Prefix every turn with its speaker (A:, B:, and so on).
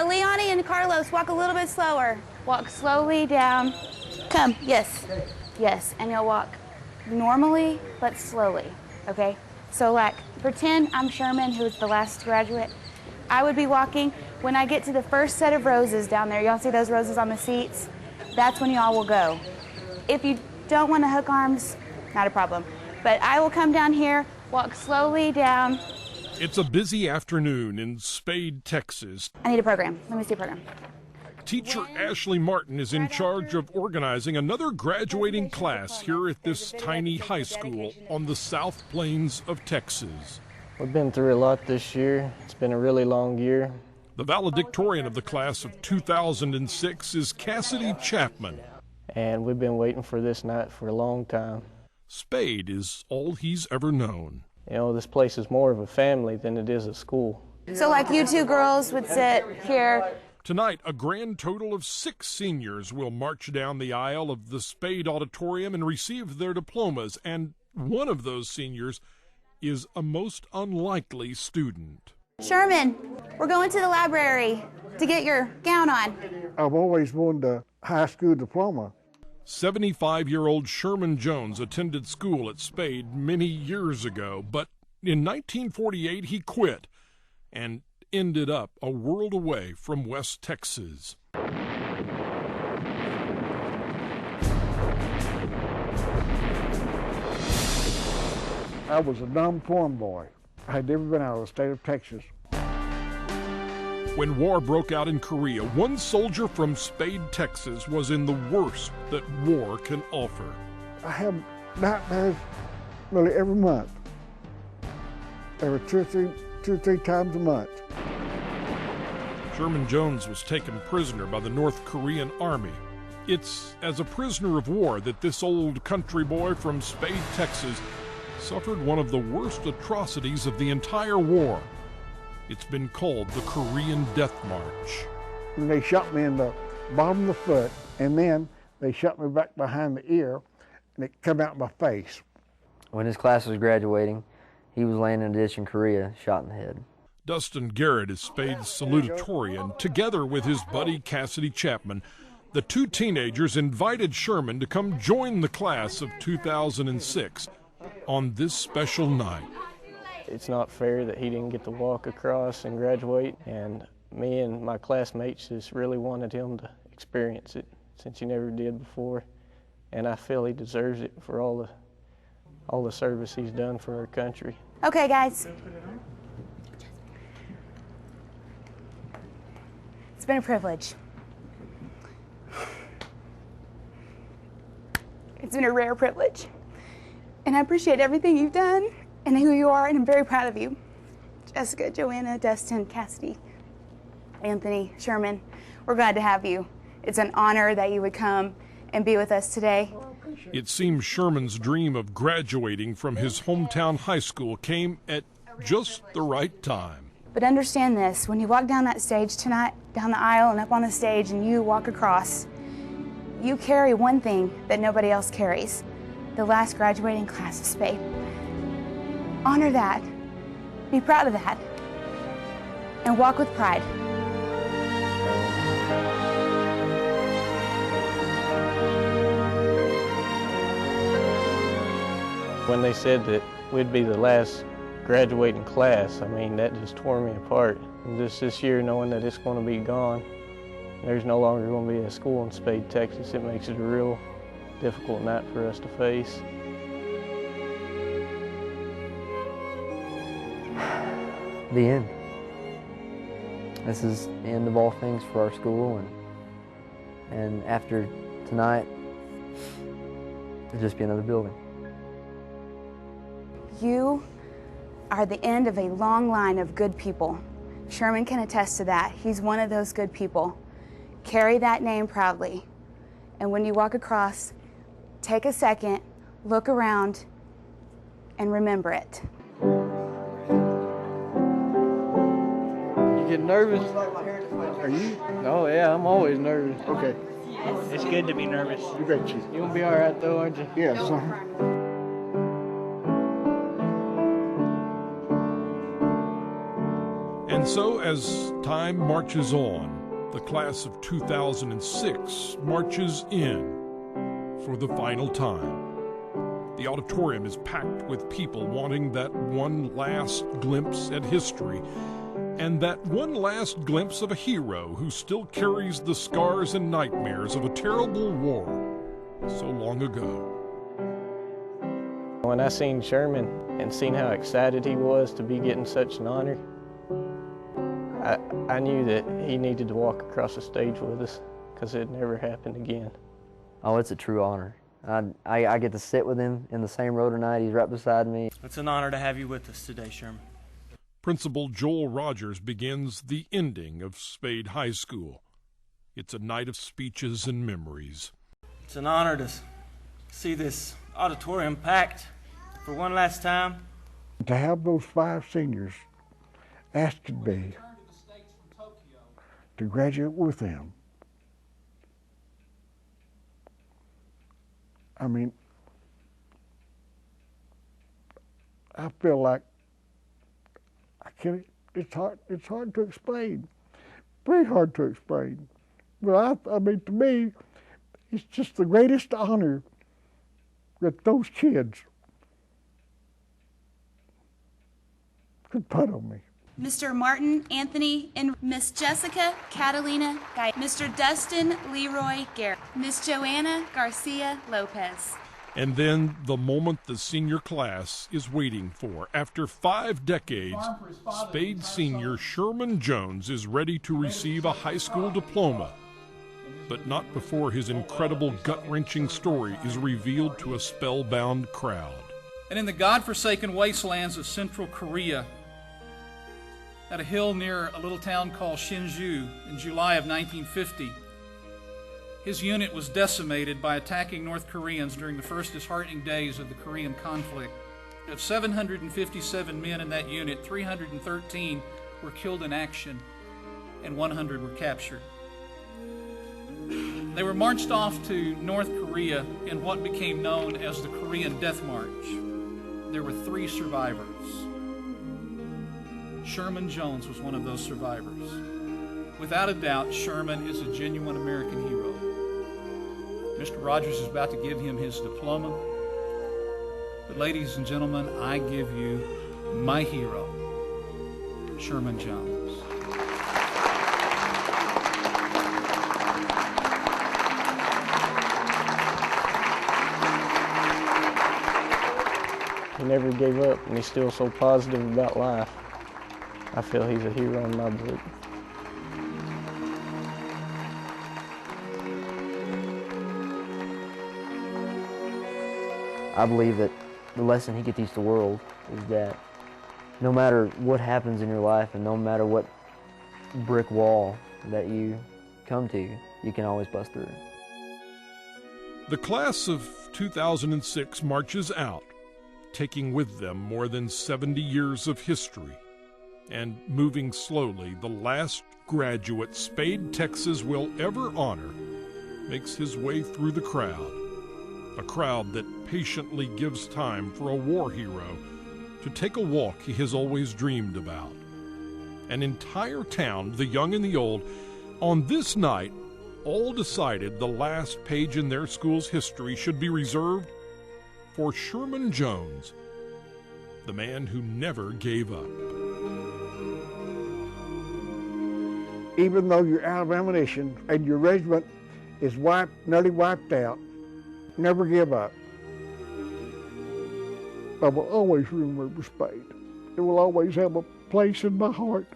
A: Leonie and Carlos, walk a little bit slower. Walk slowly down. Come, yes. Yes, and you'll walk normally, but slowly, okay? So like, pretend I'm Sherman, who's the last graduate. I would be walking. When I get to the first set of roses down there, y'all see those roses on the seats? That's when y'all will go. If you don't want to hook arms, not a problem. But I will come down here, walk slowly down.
B: It's a busy afternoon in Spade, Texas.
A: I need a program. Let me see a program.
B: Teacher Ashley Martin is in charge of organizing another graduating class here at this tiny high school on the South Plains of Texas.
C: We've been through a lot this year. It's been a really long year.
B: The valedictorian of the class of 2006 is Cassidy Chapman.
C: And we've been waiting for this night for a long time.
B: Spade is all he's ever known.
C: You know, this place is more of a family than it is a school.
A: So like you two girls would sit here.
B: Tonight, a grand total of 6 seniors will march down the aisle of the Spade Auditorium and receive their diplomas, and one of those seniors is a most unlikely student.
A: Sherman, we're going to the library to get your gown on.
D: I've always wanted a high school diploma.
B: 75-year-old Sherman Jones attended school at Spade many years ago, but in 1948 he quit and ended up a world away from West Texas.
D: I was a dumb farm boy. I had never been out of the state of Texas.
B: When war broke out in Korea, one soldier from Spade, Texas was in the worst that war can offer.
D: I have nightmares really every month. Every two or three times a month.
B: Sherman Jones was taken prisoner by the North Korean Army. It's as a prisoner of war that this old country boy from Spade, Texas, suffered one of the worst atrocities of the entire war. It's been called the Korean Death March.
D: And they shot me in the bottom of the foot, and then they shot me back behind the ear, and it came out my face.
E: When his class was graduating, he was laying in a ditch in Korea, shot in the head.
B: Dustin Garrett is Spade's salutatorian. Together with his buddy Cassidy Chapman, the two teenagers invited Sherman to come join the class of 2006 on this special night.
C: It's not fair that he didn't get to walk across and graduate, and me and my classmates just really wanted him to experience it since he never did before, and I feel he deserves it for all the service he's done for our country.
A: Okay, guys. It's been a privilege. It's been a rare privilege. And I appreciate everything you've done and who you are, and I'm very proud of you. Jessica, Joanna, Dustin, Cassidy, Anthony, Sherman, we're glad to have you. It's an honor that you would come and be with us today.
B: It seems Sherman's dream of graduating from his hometown high school came at just the right time.
A: But understand this, when you walk down that stage tonight, down the aisle and up on the stage, and you walk across, you carry one thing that nobody else carries, the last graduating class of Spade. Honor that, be proud of that, and walk with pride.
C: When they said that we'd be the last graduating class, I mean, that just tore me apart. And just this year, knowing that it's going to be gone, there's no longer going to be a school in Spade, Texas, it makes it a real difficult night for us to face.
E: The end. This is the end of all things for our school, and after tonight, it'll just be another building.
A: You are the end of a long line of good people. Sherman can attest to that. He's one of those good people. Carry that name proudly. And when you walk across, take a second, look around, and remember it.
C: You get nervous?
D: Are you?
C: Oh yeah, I'm always nervous.
D: Okay.
F: It's good to be nervous.
D: You bet you.
C: You'll be all right though, aren't you?
D: Yeah, son.
B: And so, as time marches on, the class of 2006 marches in for the final time. The auditorium is packed with people wanting that one last glimpse at history, and that one last glimpse of a hero who still carries the scars and nightmares of a terrible war so long ago.
C: When I seen Sherman and seen how excited he was to be getting such an honor, I knew that he needed to walk across the stage with us because it never happened again.
E: Oh, it's a true honor. I get to sit with him in the same row tonight. He's right beside me.
F: It's an honor to have you with us today, Sherman.
B: Principal Joel Rogers begins the ending of Spade High School. It's a night of speeches and memories.
F: It's an honor to see this auditorium packed for one last time.
D: To have those 5 seniors asking me to graduate with them. I mean, I feel like it's hard to explain, very hard to explain. But I mean, to me, it's just the greatest honor that those kids could put on me.
A: Mr. Martin Anthony and Miss Jessica Catalina Guy, Mr. Dustin Leroy Garrett, Miss Joanna Garcia Lopez.
B: And then the moment the senior class is waiting for. After 5 decades, Spade senior Sherman Jones is ready to receive a high school diploma, but not before his incredible gut-wrenching story is revealed to a spellbound crowd.
G: And in the God-forsaken wastelands of Central Korea, at a hill near a little town called Shinju in July of 1950, his unit was decimated by attacking North Koreans during the first disheartening days of the Korean conflict. Of 757 men in that unit, 313 were killed in action and 100 were captured. They were marched off to North Korea in what became known as the Korean Death March. There were 3 survivors. Sherman Jones was one of those survivors. Without a doubt, Sherman is a genuine American hero. Mr. Rogers is about to give him his diploma. But ladies and gentlemen, I give you my hero, Sherman Jones.
C: He never gave up, and he's still so positive about life. I feel he's a hero in my book.
E: I believe that the lesson he could teach the world is that no matter what happens in your life and no matter what brick wall that you come to, you can always bust through.
B: The class of 2006 marches out, taking with them more than 70 years of history. And moving slowly, the last graduate Spade, Texas will ever honor makes his way through the crowd. A crowd that patiently gives time for a war hero to take a walk he has always dreamed about. An entire town, the young and the old, on this night, all decided the last page in their school's history should be reserved for Sherman Jones, the man who never gave up.
D: Even though you're out of ammunition and your regiment is nearly wiped out, never give up. I will always remember Spade. It will always have a place in my heart.